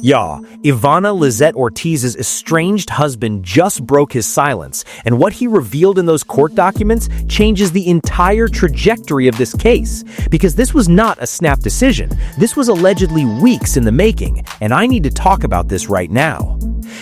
Yeah, Ivanna Lizette Ortiz's estranged husband just broke his silence, and what he revealed in those court documents changes the entire trajectory of this case. Because this was not a snap decision. This was allegedly weeks in the making, and I need to talk about this right now.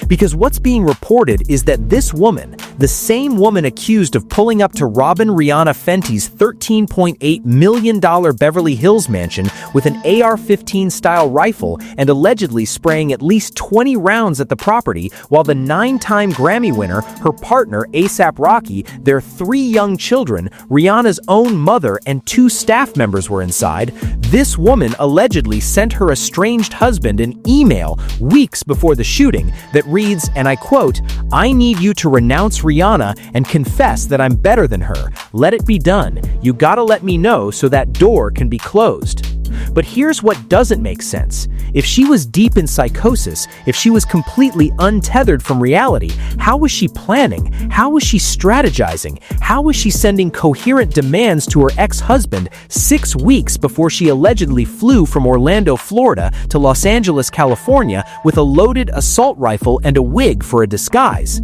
Because what's being reported is that this woman, the same woman accused of pulling up to Robin Rihanna Fenty's $13.8 million Beverly Hills mansion with an AR-15 style rifle and allegedly spraying at least 20 rounds at the property, while the 9-time Grammy winner, her partner A$AP Rocky, their 3 young children, Rihanna's own mother, and 2 staff members were inside, this woman allegedly sent her estranged husband an email weeks before the shooting that reads, and I quote, "I need you to renounce Rihanna and confess that I'm better than her. Let it be done. You gotta let me know so that door can be closed." But here's what doesn't make sense. If she was deep in psychosis, if she was completely untethered from reality, how was she planning? How was she strategizing? How was she sending coherent demands to her ex-husband 6 weeks before she allegedly flew from Orlando, Florida to Los Angeles, California with a loaded assault rifle and a wig for a disguise?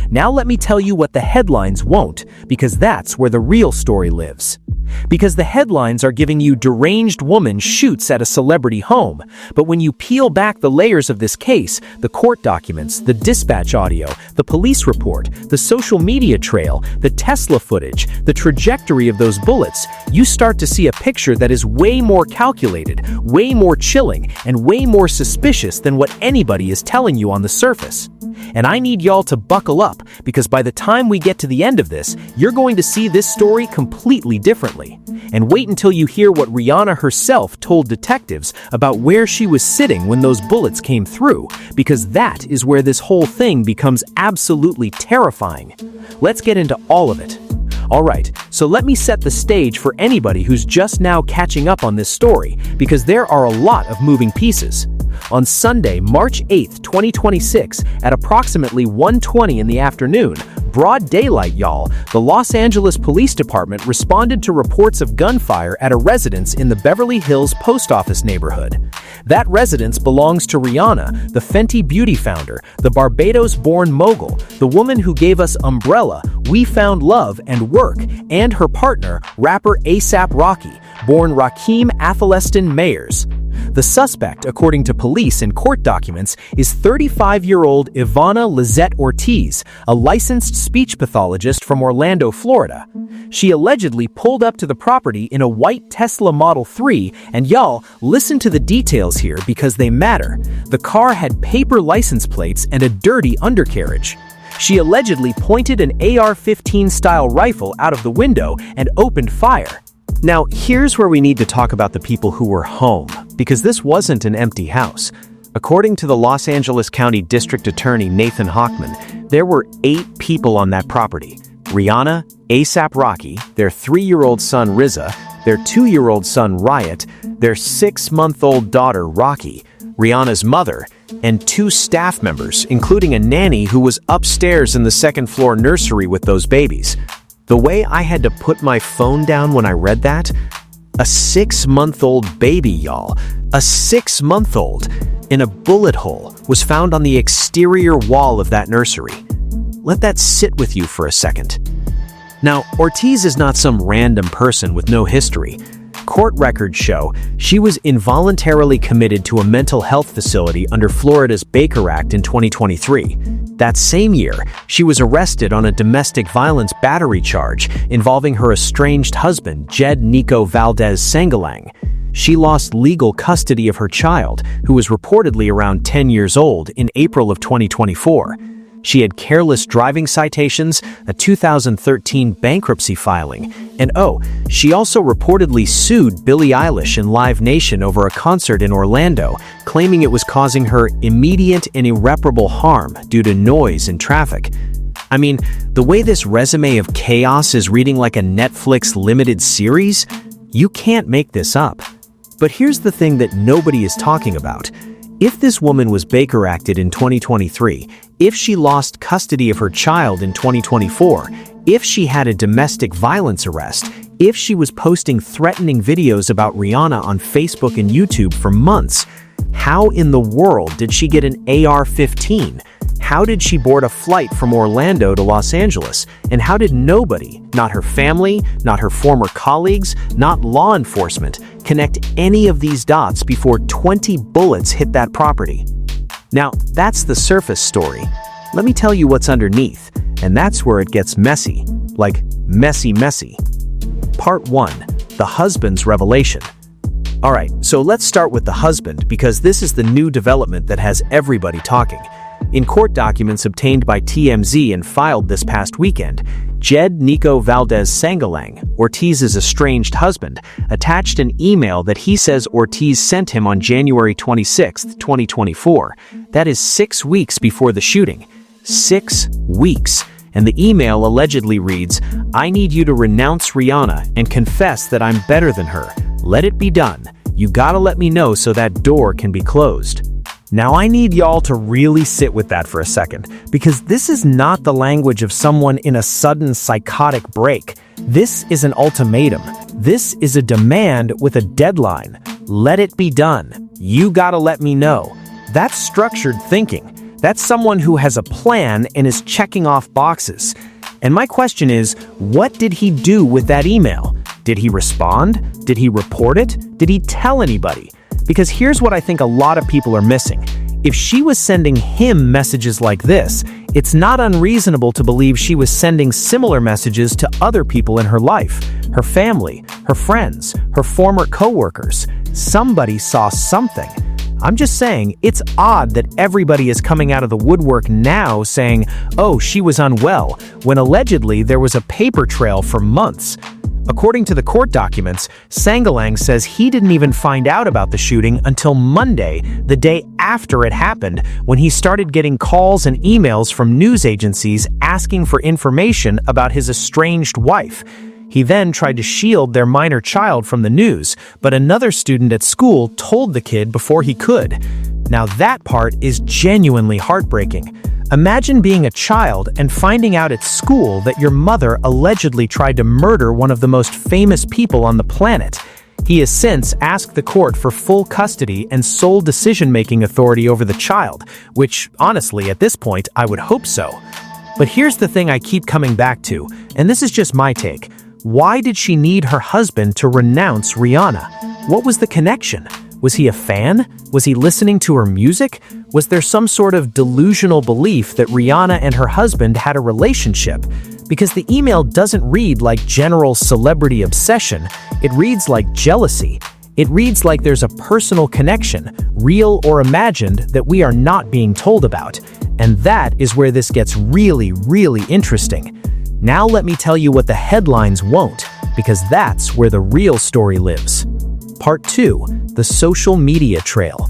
Now let me tell you what the headlines won't, because that's where the real story lives. Because the headlines are giving you deranged woman shoots at a celebrity home, but when you peel back the layers of this case, the court documents, the dispatch audio, the police report, the social media trail, the Tesla footage, the trajectory of those bullets, you start to see a picture that is way more calculated, way more chilling, and way more suspicious than what anybody is telling you on the surface. And I need y'all to buckle up, because by the time we get to the end of this, you're going to see this story completely differently. And wait until you hear what Rihanna herself told detectives about where she was sitting when those bullets came through, because that is where this whole thing becomes absolutely terrifying. Let's get into all of it. Alright, so let me set the stage for anybody who's just now catching up on this story, because there are a lot of moving pieces. On Sunday, March 8th, 2026, at approximately 1:20 in the afternoon, broad daylight y'all, the Los Angeles Police Department responded to reports of gunfire at a residence in the Beverly Hills post office neighborhood. That residence belongs to Rihanna, the Fenty Beauty founder, the Barbados-born mogul, the woman who gave us Umbrella, We Found Love, and Work, and her partner, rapper A$AP Rocky, born Rakeem Atheleston Mayers. The suspect, according to police and court documents, is 35-year-old Ivanna Lizette Ortiz, a licensed speech pathologist from Orlando, Florida. She allegedly pulled up to the property in a white Tesla Model 3, and y'all, listen to the details here because they matter. The car had paper license plates and a dirty undercarriage. She allegedly pointed an AR-15 style rifle out of the window and opened fire. Now, here's where we need to talk about the people who were home, because this wasn't an empty house. According to the Los Angeles County District Attorney Nathan Hochman, there were 8 people on that property. Rihanna, A$AP Rocky, their 3-year-old son RZA, their 2-year-old son Riot, their 6-month-old daughter Rocky, Rihanna's mother, and 2 staff members, including a nanny who was upstairs in the second-floor nursery with those babies. The way I had to put my phone down when I read that? A 6-month-old baby, y'all. A 6-month-old in a bullet hole was found on the exterior wall of that nursery. Let that sit with you for a second. Now, Ortiz is not some random person with no history. Court records show she was involuntarily committed to a mental health facility under Florida's Baker Act in 2023. That same year, she was arrested on a domestic violence battery charge involving her estranged husband, Jed Nico Valdez Sangalang. She lost legal custody of her child, who was reportedly around 10 years old, in April of 2024. She had careless driving citations, a 2013 bankruptcy filing, and she also reportedly sued Billie Eilish and Live Nation over a concert in Orlando, claiming it was causing her immediate and irreparable harm due to noise and traffic. I mean, the way this resume of chaos is reading like a Netflix limited series, you can't make this up. But here's the thing that nobody is talking about. If this woman was Baker Acted in 2023, if she lost custody of her child in 2024, if she had a domestic violence arrest, if she was posting threatening videos about Rihanna on Facebook and YouTube for months, How in the world did she get an AR-15? How did she board a flight from Orlando to Los Angeles? And how did nobody, not her family, not her former colleagues, not law enforcement, connect any of these dots before 20 bullets hit that property? Now, that's the surface story. Let me tell you what's underneath, and that's where it gets messy. Like, messy. Part 1. The husband's revelation. Alright, so let's start with the husband, because this is the new development that has everybody talking. In court documents obtained by TMZ and filed this past weekend, Jed Nico Valdez Sangalang, Ortiz's estranged husband, attached an email that he says Ortiz sent him on January 26, 2024. That is 6 weeks before the shooting. 6 weeks. And the email allegedly reads, "I need you to renounce Rihanna and confess that I'm better than her. Let it be done. You gotta let me know so that door can be closed." Now I need y'all to really sit with that for a second, because this is not the language of someone in a sudden psychotic break. This is an ultimatum. This is a demand with a deadline. Let it be done. You gotta let me know. That's structured thinking. That's someone who has a plan and is checking off boxes. And my question is, what did he do with that email? Did he respond? Did he report it? Did he tell anybody? Because here's what I think a lot of people are missing. If she was sending him messages like this, it's not unreasonable to believe she was sending similar messages to other people in her life, her family, her friends, her former coworkers. Somebody saw something. I'm just saying, it's odd that everybody is coming out of the woodwork now saying, oh, she was unwell, when allegedly there was a paper trail for months. According to the court documents, Sangalang says he didn't even find out about the shooting until Monday, the day after it happened, when he started getting calls and emails from news agencies asking for information about his estranged wife. He then tried to shield their minor child from the news, but another student at school told the kid before he could. Now that part is genuinely heartbreaking. Imagine being a child and finding out at school that your mother allegedly tried to murder one of the most famous people on the planet. He has since asked the court for full custody and sole decision-making authority over the child, which, honestly, at this point, I would hope so. But here's the thing I keep coming back to, and this is just my take. Why did she need her husband to renounce Rihanna? What was the connection? Was he a fan? Was he listening to her music? Was there some sort of delusional belief that Rihanna and her husband had a relationship? Because the email doesn't read like general celebrity obsession, it reads like jealousy. It reads like there's a personal connection, real or imagined, that we are not being told about. And that is where this gets really, really interesting. Now let me tell you what the headlines won't, because that's where the real story lives. Part 2. The social media trail.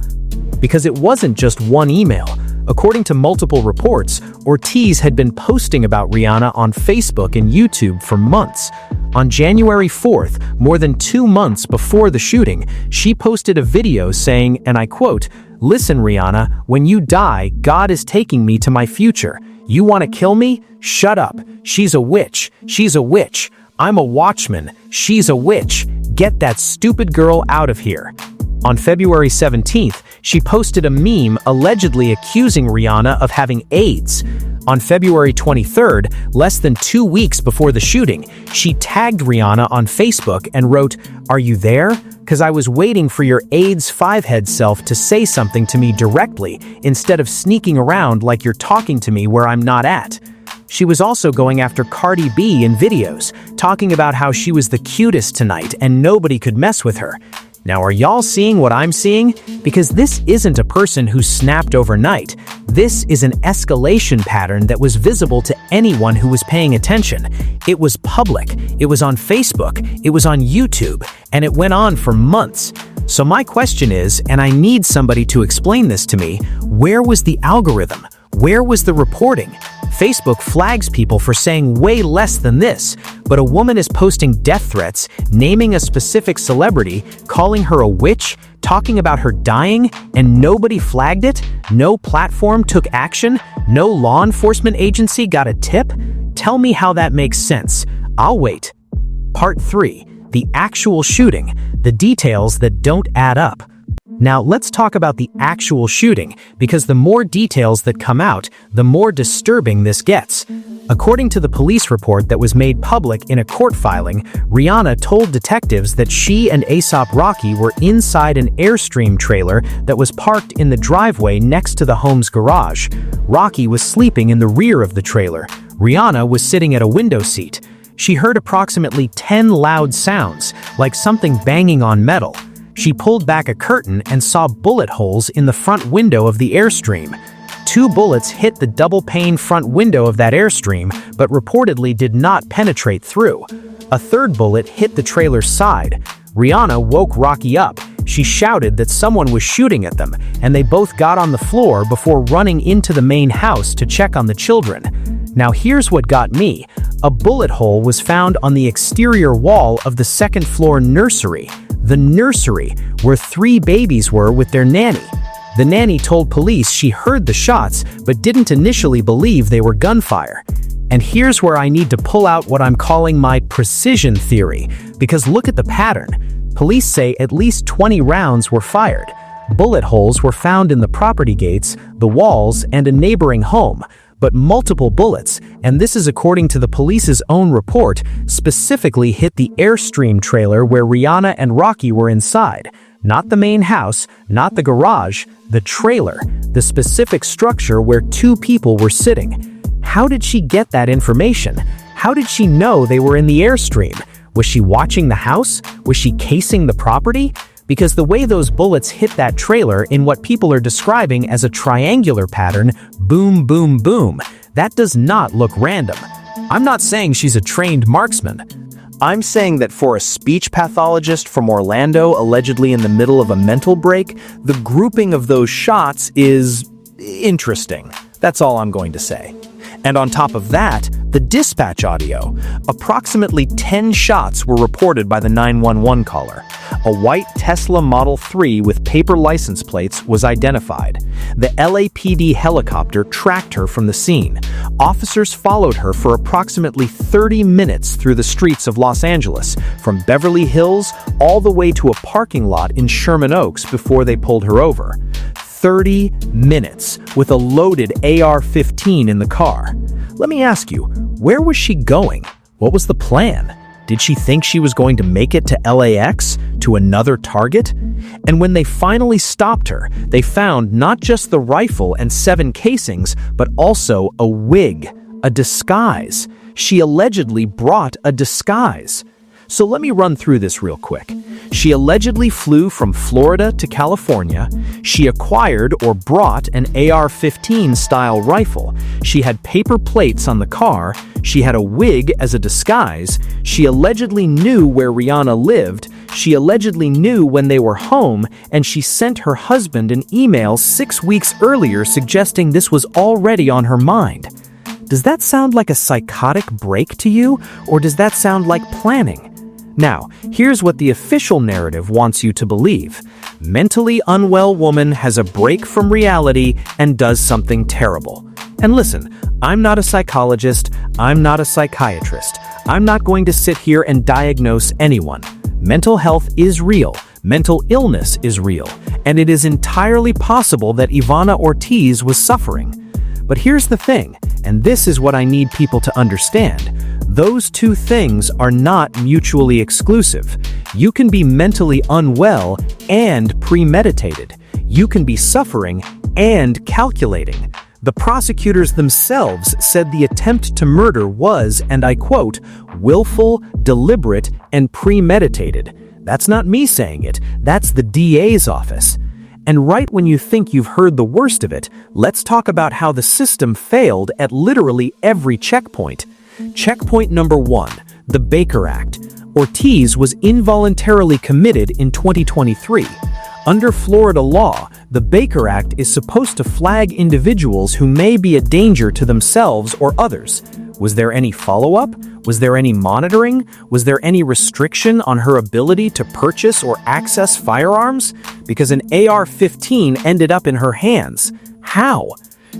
Because it wasn't just one email. According to multiple reports, Ortiz had been posting about Rihanna on Facebook and YouTube for months. On January 4th, more than 2 months before the shooting, she posted a video saying, and I quote, "Listen, Rihanna, when you die, God is taking me to my future. You want to kill me? Shut up. She's a witch. She's a witch. I'm a watchman. She's a witch. Get that stupid girl out of here." On February 17th, she posted a meme allegedly accusing Rihanna of having AIDS. On February 23rd, less than 2 weeks before the shooting, she tagged Rihanna on Facebook and wrote, "Are you there? 'Cause I was waiting for your AIDS 5-head self to say something to me directly, instead of sneaking around like you're talking to me where I'm not at." She was also going after Cardi B in videos, talking about how she was the cutest tonight and nobody could mess with her. Now, are y'all seeing what I'm seeing? Because this isn't a person who snapped overnight. This is an escalation pattern that was visible to anyone who was paying attention. It was public, it was on Facebook, it was on YouTube, and it went on for months. So my question is, and I need somebody to explain this to me, where was the algorithm? Where was the reporting? Facebook flags people for saying way less than this, but a woman is posting death threats, naming a specific celebrity, calling her a witch, talking about her dying, and nobody flagged it? No platform took action? No law enforcement agency got a tip? Tell me how that makes sense. I'll wait. Part 3. The actual shooting. The details that don't add up. Now, let's talk about the actual shooting, because the more details that come out, the more disturbing this gets. According to the police report that was made public in a court filing, Rihanna told detectives that she and A$AP Rocky were inside an Airstream trailer that was parked in the driveway next to the home's garage. Rocky was sleeping in the rear of the trailer. Rihanna was sitting at a window seat. She heard approximately 10 loud sounds, like something banging on metal. She pulled back a curtain and saw bullet holes in the front window of the Airstream. 2 bullets hit the double-pane front window of that Airstream, but reportedly did not penetrate through. A 3rd bullet hit the trailer's side. Rihanna woke Rocky up. She shouted that someone was shooting at them, and they both got on the floor before running into the main house to check on the children. Now here's what got me. A bullet hole was found on the exterior wall of the 2nd floor nursery. The nursery, where 3 babies were with their nanny. The nanny told police she heard the shots, but didn't initially believe they were gunfire. And here's where I need to pull out what I'm calling my precision theory, because look at the pattern. Police say at least 20 rounds were fired. Bullet holes were found in the property gates, the walls, and a neighboring home. But multiple bullets, and this is according to the police's own report, specifically hit the Airstream trailer where Rihanna and Rocky were inside. Not the main house, not the garage, the trailer, the specific structure where 2 people were sitting. How did she get that information? How did she know they were in the Airstream? Was she watching the house? Was she casing the property? Because the way those bullets hit that trailer in what people are describing as a triangular pattern, boom, boom, boom, that does not look random. I'm not saying she's a trained marksman. I'm saying that for a speech pathologist from Orlando allegedly in the middle of a mental break, the grouping of those shots is interesting. That's all I'm going to say. And on top of that, the dispatch audio. Approximately 10 shots were reported by the 911 caller. A white Tesla Model 3 with paper license plates was identified. The LAPD helicopter tracked her from the scene. Officers followed her for approximately 30 minutes through the streets of Los Angeles, from Beverly Hills all the way to a parking lot in Sherman Oaks before they pulled her over. 30 minutes with a loaded AR-15 in the car. Let me ask you, where was she going? What was the plan? Did she think she was going to make it to LAX, to another target? And when they finally stopped her, they found not just the rifle and 7 casings, but also a wig, a disguise. She allegedly brought a disguise. So let me run through this real quick. She allegedly flew from Florida to California. She acquired or brought an AR-15 style rifle. She had paper plates on the car. She had a wig as a disguise. She allegedly knew where Rihanna lived. She allegedly knew when they were home, and she sent her husband an email 6 weeks earlier suggesting this was already on her mind. Does that sound like a psychotic break to you, or does that sound like planning? Now, here's what the official narrative wants you to believe. Mentally unwell woman has a break from reality and does something terrible. And listen, I'm not a psychologist, I'm not a psychiatrist. I'm not going to sit here and diagnose anyone. Mental health is real, mental illness is real, and it is entirely possible that Ivanna Ortiz was suffering. But here's the thing, and this is what I need people to understand. Those 2 things are not mutually exclusive. You can be mentally unwell and premeditated. You can be suffering and calculating. The prosecutors themselves said the attempt to murder was, and I quote, willful, deliberate, and premeditated. That's not me saying it, that's the DA's office. And right when you think you've heard the worst of it, let's talk about how the system failed at literally every checkpoint. Checkpoint number 1, the Baker Act. Ortiz was involuntarily committed in 2023. Under Florida law, the Baker Act is supposed to flag individuals who may be a danger to themselves or others. Was there any follow-up? Was there any monitoring? Was there any restriction on her ability to purchase or access firearms? Because an AR-15 ended up in her hands. How?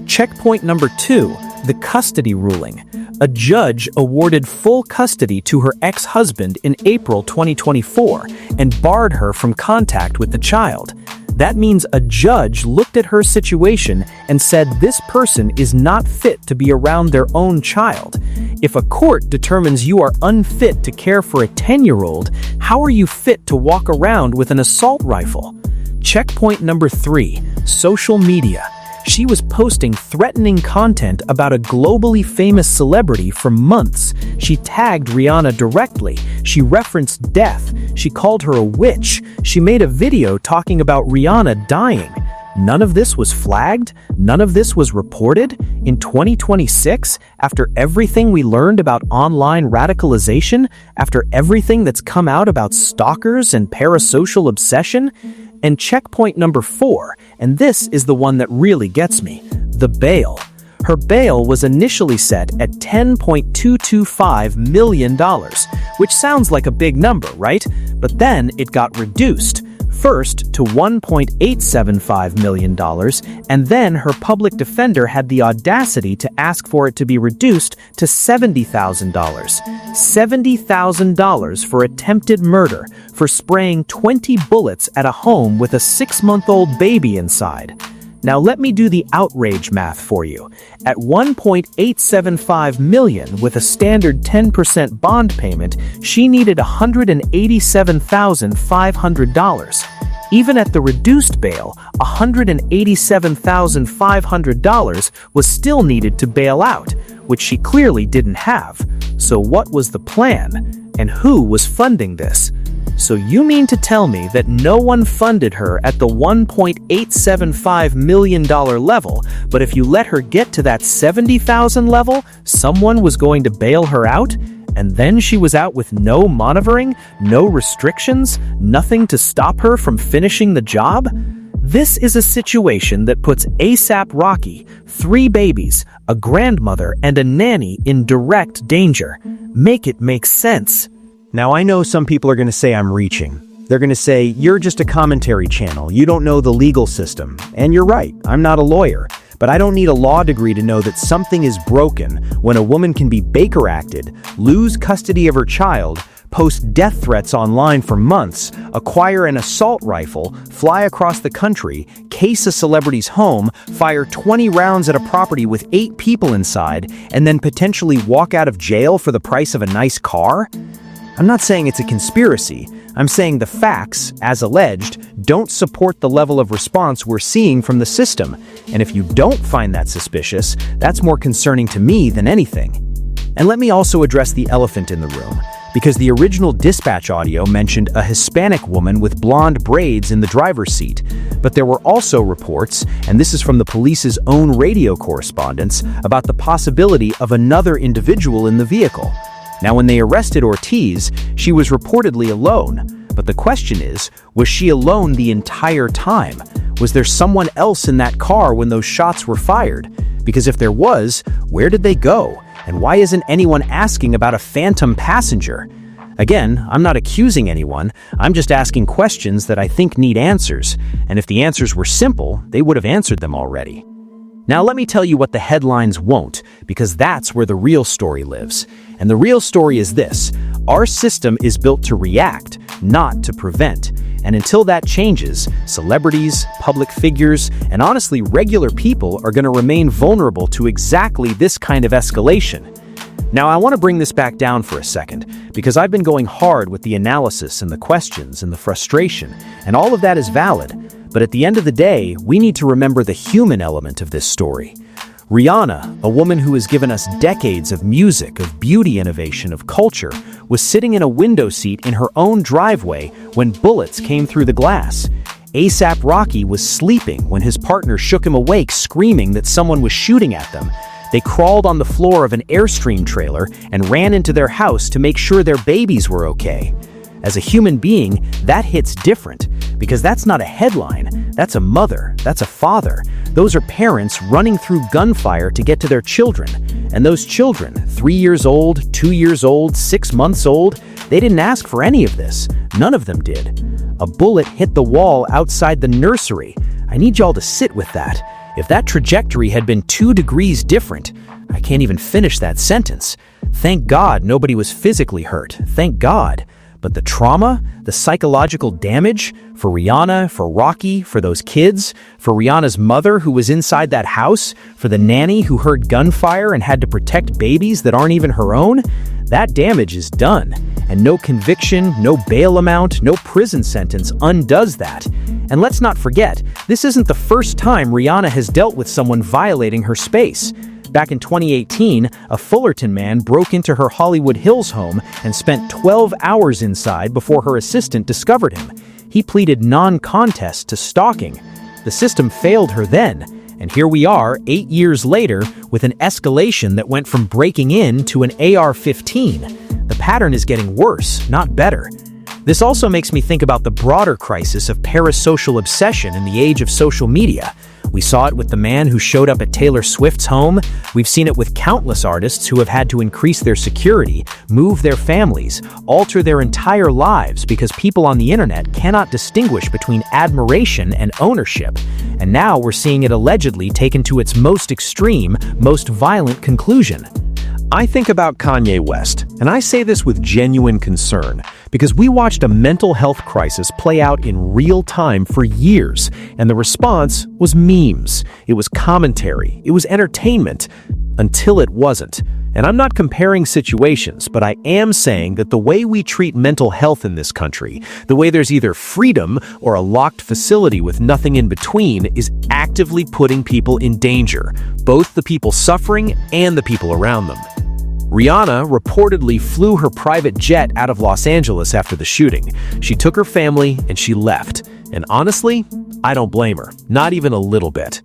Checkpoint number 2, the custody ruling. A judge awarded full custody to her ex-husband in April 2024 and barred her from contact with the child. That means a judge looked at her situation and said this person is not fit to be around their own child. If a court determines you are unfit to care for a 10-year-old, how are you fit to walk around with an assault rifle? Checkpoint number 3, social media. She was posting threatening content about a globally famous celebrity for months. She tagged Rihanna directly. She referenced death. She called her a witch. She made a video talking about Rihanna dying. None of this was flagged? None of this was reported? In 2026, after everything we learned about online radicalization, after everything that's come out about stalkers and parasocial obsession? And checkpoint number 4, and this is the one that really gets me, the bail. Her bail was initially set at $10.225 million, which sounds like a big number, right? But then it got reduced. First to $1.875 million, and then her public defender had the audacity to ask for it to be reduced to $70,000. $70,000 for attempted murder, for spraying 20 bullets at a home with a 6-month-old baby inside. Now let me do the outrage math for you. At $1.875 million with a standard 10% bond payment, she needed $187,500. Even at the reduced bail, $187,500 was still needed to bail out, which she clearly didn't have. So what was the plan? And who was funding this? So you mean to tell me that no one funded her at the $1.875 million level, but if you let her get to that $70,000 level, someone was going to bail her out? And then she was out with no monitoring, no restrictions, nothing to stop her from finishing the job? This is a situation that puts ASAP Rocky, 3 babies, a grandmother, and a nanny in direct danger. Make it make sense. Now, I know some people are going to say I'm reaching. They're going to say, you're just a commentary channel. You don't know the legal system. And you're right, I'm not a lawyer. But I don't need a law degree to know that something is broken when a woman can be Baker acted, lose custody of her child, post death threats online for months, acquire an assault rifle, fly across the country, case a celebrity's home, fire 20 rounds at a property with 8 people inside, and then potentially walk out of jail for the price of a nice car? I'm not saying it's a conspiracy. I'm saying the facts, as alleged, don't support the level of response we're seeing from the system. And if you don't find that suspicious, that's more concerning to me than anything. And let me also address the elephant in the room, because the original dispatch audio mentioned a Hispanic woman with blonde braids in the driver's seat. But there were also reports, and this is from the police's own radio correspondence, about the possibility of another individual in the vehicle. Now, when they arrested Ortiz, she was reportedly alone. But the question is, was she alone the entire time? Was there someone else in that car when those shots were fired? Because if there was, where did they go? And why isn't anyone asking about a phantom passenger? Again, I'm not accusing anyone. I'm just asking questions that I think need answers. And if the answers were simple, they would have answered them already. Now let me tell you what the headlines won't, because that's where the real story lives. And the real story is this: our system is built to react, not to prevent. And until that changes, celebrities, public figures, and honestly regular people are going to remain vulnerable to exactly this kind of escalation. Now I want to bring this back down for a second, because I've been going hard with the analysis and the questions and the frustration, and all of that is valid. But at the end of the day, we need to remember the human element of this story. Rihanna, a woman who has given us decades of music, of beauty innovation, of culture, was sitting in a window seat in her own driveway when bullets came through the glass. ASAP Rocky was sleeping when his partner shook him awake, screaming that someone was shooting at them. They crawled on the floor of an Airstream trailer and ran into their house to make sure their babies were okay. As a human being, that hits different, because that's not a headline, that's a mother, that's a father. Those are parents running through gunfire to get to their children. And those children, 3 years old, 2 years old, 6 months old, they didn't ask for any of this. None of them did. A bullet hit the wall outside the nursery. I need y'all to sit with that. If that trajectory had been 2 degrees different, I can't even finish that sentence. Thank God nobody was physically hurt. Thank God. But the trauma, the psychological damage for Rihanna, for Rocky, for those kids, for Rihanna's mother who was inside that house, for the nanny who heard gunfire and had to protect babies that aren't even her own, that damage is done. And no conviction, no bail amount, no prison sentence undoes that. And let's not forget, this isn't the first time Rihanna has dealt with someone violating her space. Back in 2018, a Fullerton man broke into her Hollywood Hills home and spent 12 hours inside before her assistant discovered him. He pleaded non-contest to stalking. The system failed her then, and here we are 8 years later with an escalation that went from breaking in to an AR-15. The pattern is getting worse, not better. This also makes me think about the broader crisis of parasocial obsession in the age of social media. We saw it with the man who showed up at Taylor Swift's home. We've seen it with countless artists who have had to increase their security, move their families, alter their entire lives because people on the internet cannot distinguish between admiration and ownership. And now we're seeing it allegedly taken to its most extreme, most violent conclusion. I think about Kanye West, and I say this with genuine concern, because we watched a mental health crisis play out in real time for years, and the response was memes. It was commentary. It was entertainment, until it wasn't. And I'm not comparing situations, but I am saying that the way we treat mental health in this country, the way there's either freedom or a locked facility with nothing in between, is actively putting people in danger, both the people suffering and the people around them. Rihanna reportedly flew her private jet out of Los Angeles after the shooting. She took her family and she left. And honestly, I don't blame her, not even a little bit.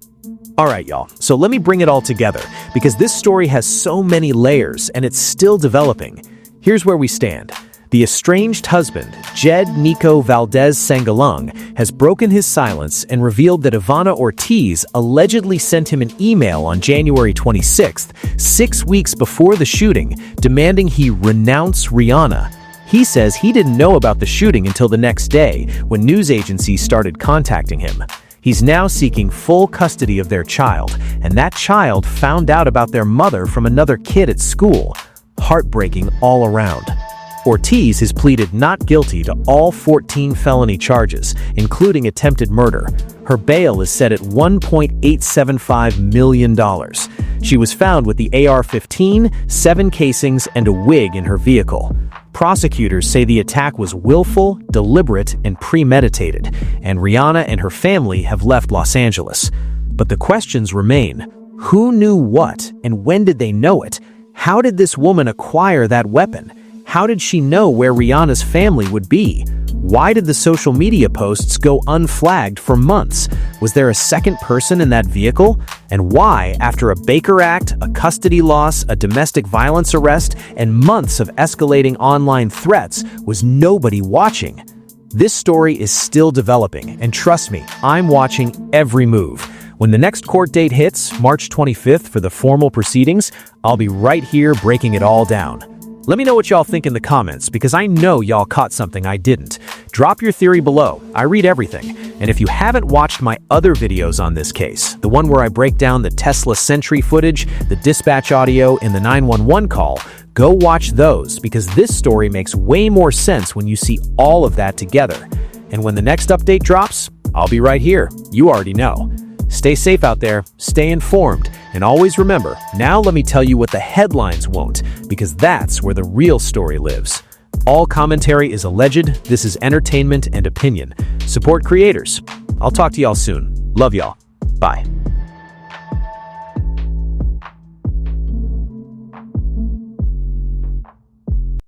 All right, y'all, so let me bring it all together, because this story has so many layers and it's still developing. Here's where we stand. The estranged husband, Jed Nico Valdez Sangalong, has broken his silence and revealed that Ivanna Ortiz allegedly sent him an email on January 26th, 6 weeks before the shooting, demanding he renounce Rihanna. He says he didn't know about the shooting until the next day, when news agencies started contacting him. He's now seeking full custody of their child, and that child found out about their mother from another kid at school. Heartbreaking all around. Ortiz has pleaded not guilty to all 14 felony charges, including attempted murder. Her bail is set at $1.875 million. She was found with the AR-15, 7 casings, and a wig in her vehicle. Prosecutors say the attack was willful, deliberate, and premeditated, and Rihanna and her family have left Los Angeles. But the questions remain. Who knew what, and when did they know it? How did this woman acquire that weapon? How did she know where Rihanna's family would be? Why did the social media posts go unflagged for months? Was there a second person in that vehicle? And why, after a Baker Act, a custody loss, a domestic violence arrest, and months of escalating online threats, was nobody watching? This story is still developing, and trust me, I'm watching every move. When the next court date hits, March 25th for the formal proceedings, I'll be right here breaking it all down. Let me know what y'all think in the comments, because I know y'all caught something I didn't. Drop your theory below. I read everything. And if you haven't watched my other videos on this case, the one where I break down the Tesla Sentry footage, the dispatch audio, and the 911 call, go watch those, because this story makes way more sense when you see all of that together. And when the next update drops, I'll be right here. You already know. Stay safe out there, stay informed, and always remember, now let me tell you what the headlines won't, because that's where the real story lives. All commentary is alleged. This is entertainment and opinion. Support creators. I'll talk to y'all soon. Love y'all. Bye.